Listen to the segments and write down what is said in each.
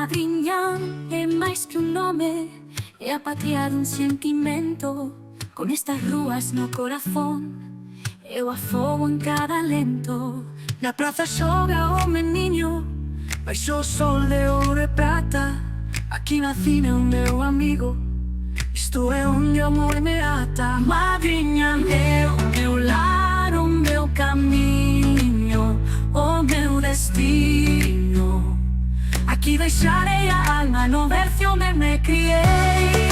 Madriña é máis que un nome, é a patria dun sentimento. Con estas rúas no corazón, eu afogo en cada lento. Na praza xoga o meniño, baixo o sol de ouro e prata. Aquí nacine o meu amigo, isto é onde o amor me ata. Madriña é o meu lar, o meu camiño, o meu destino. Aquí deixarei a alma no bercio onde me criei.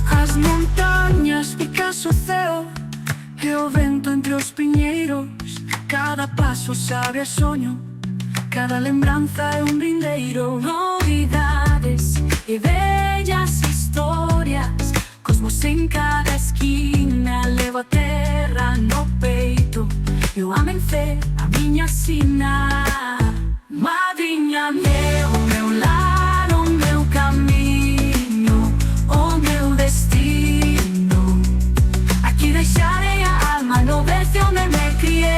As montañas, Picasso, o ceo e o vento entre os piñeiros. Cada paso sabe a soño, cada lembranza é un brindeiro. Novidades e bellas historias, cosmos en cada esquina. Levo a terra no peito e o amencer a miña sina. Madriña é o meu lar, o meu camiño, o meu destino. Aquí deixarei a alma no bercio onde me criei.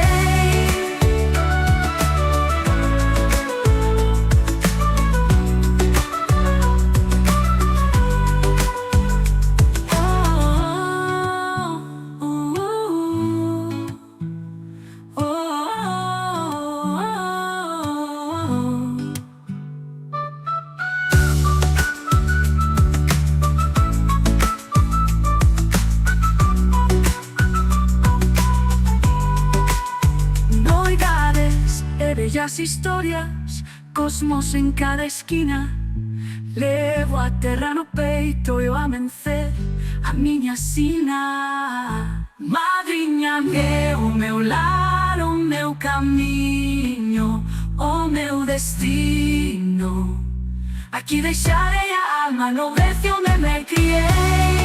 Bellas historias, cosmos en cada esquina. Levo a terra no peito e o amencer a miña sina. Madriña é o meu lar, o meu camiño, o meu destino. Aquí deixarei a alma no bercio onde me criei.